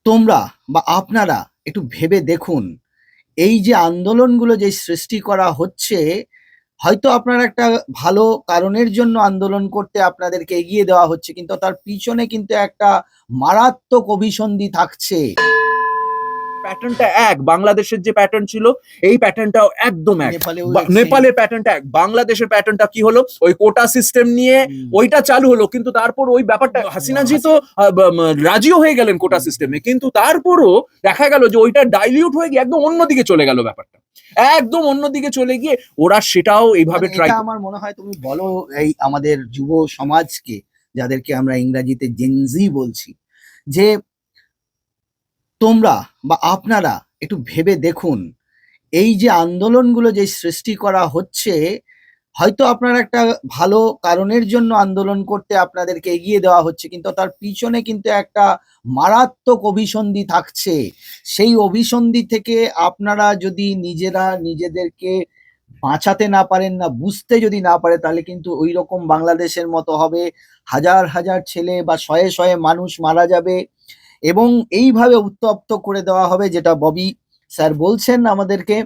তোমরা বা আপনারা একটু ভেবে দেখুন, এই যে আন্দোলনগুলো যে সৃষ্টি করা হচ্ছে, হয়তো আপনারা একটা ভালো কারণের জন্য আন্দোলন করতে আপনাদেরকে এগিয়ে দেওয়া হচ্ছে, কিন্তু তার পিছনে কিন্তু একটা মারাত্মক অভিসন্ধি থাকছে। প্যাটার্নটা এক, বাংলাদেশের যে প্যাটার্ন ছিল এই প্যাটার্নটাও একদম এক। নেপালেও নেপালের প্যাটার্নটা এক, বাংলাদেশের প্যাটার্নটা কি হলো, ওই কোটা সিস্টেম নিয়ে ওইটা চালু হলো, কিন্তু তারপর ওই ব্যাপারটা হাসিনাজি তো রাজিও হয়ে গেলেন কোটা সিস্টেমে, কিন্তু তারপরও দেখা গেল যে ওইটা ডাইলিউট হয়ে গিয়ে একদম অন্যদিকে চলে গেল, ব্যাপারটা একদম অন্যদিকে চলে গিয়ে ওরা সেটাও এইভাবে ট্রাই। এটা আমার মনে হয় তুমি বলো এই আমাদের যুব সমাজকে, যাদেরকে আমরা ইংরেজিতে জেনজি বলছি, যে তোমরা বা আপনারা একটু ভেবে দেখুন, এই যে আন্দোলনগুলো যে সৃষ্টি করা হচ্ছে, হয়তো আপনারা একটা ভালো কারণের জন্য আন্দোলন করতে আপনাদেরকে এগিয়ে দেওয়া হচ্ছে, কিন্তু তার পিছনে কিন্তু একটা মারাত্মক অভিসন্ধি থাকছে। সেই অভিসন্ধি থেকে আপনারা যদি নিজেরা নিজেদেরকে বাঁচাতে না পারেন, না বুঝতে যদি না পারে, তাহলে কিন্তু ওই রকম বাংলাদেশের মতো হবে, হাজার হাজার ছেলে বা শয়ে শয়ে মানুষ মারা যাবে এবং এইভাবে উত্তপ্ত করে দেওয়া হবে, যেটা ববি স্যার বলছেন আমাদেরকে,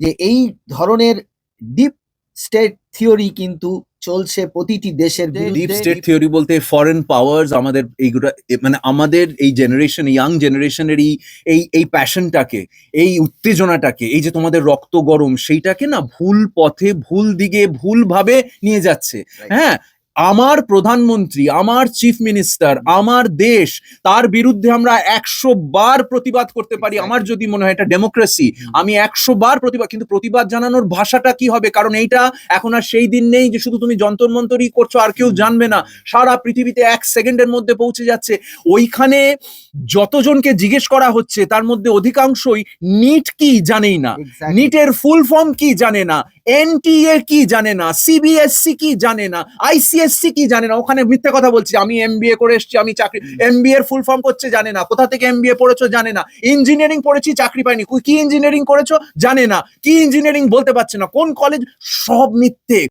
যে এই ধরনের ডিপ স্টেট থিওরি কিন্তু চলছে প্রতিটি দেশের ডিপ স্টেট থিওরি বলতে ফরেন পাওয়ার্স আমাদের এইগুলো, মানে আমাদের এই জেনারেশন, ইয়াং জেনারেশনের এই এই প্যাশনটাকে, এই উত্তেজনাটাকে, এই যে তোমাদের রক্ত গরম, সেইটাকে না ভুল পথে, ভুল দিকে, ভুল ভাবে নিয়ে যাচ্ছে। হ্যাঁ, আমার প্রধানমন্ত্রী, আমার চিফ মিনিস্টার, আমার দেশ, তার বিরুদ্ধে আমরা 100 বার প্রতিবাদ করতে পারি। আমার যদি মনে হয় এটা ডেমোক্রেসি, আমি 100 বার প্রতিবাদ, কিন্তু প্রতিবাদ জানানোর ভাষাটা কি হবে? কারণ এইটা এখন আর সেই দিন নেই যে শুধু তুমি যন্তর মন্তরই করছো আর কেউ জানবে না, সারা পৃথিবীতে 1 সেকেন্ডের মধ্যে পৌঁছে যাচ্ছে। ওইখানে যতজনকে জিজ্ঞেস করা হচ্ছে তার মধ্যে অধিকাংশই নিট কি জানেই না, নিটের ফুল ফর্ম কি জানে না, এনটিএ কি জানে না, সিবিএসসি কি জানে না, আইসিএসসি কি জানে না। ওখানে মিথ্যে কথা বলছি, আমি এমবিএ করে এসেছি, আমি চাকরি, এমবিএ এর ফুল ফর্ম করছে জানে না, কোথা থেকে এমবিএ পড়েছো জানে না, ইঞ্জিনিয়ারিং পড়েছি চাকরি পাইনি, কি ইঞ্জিনিয়ারিং করেছো জানে না, কি ইঞ্জিনিয়ারিং বলতে পারছে না, কোন কলেজ, সব মিথ্যে।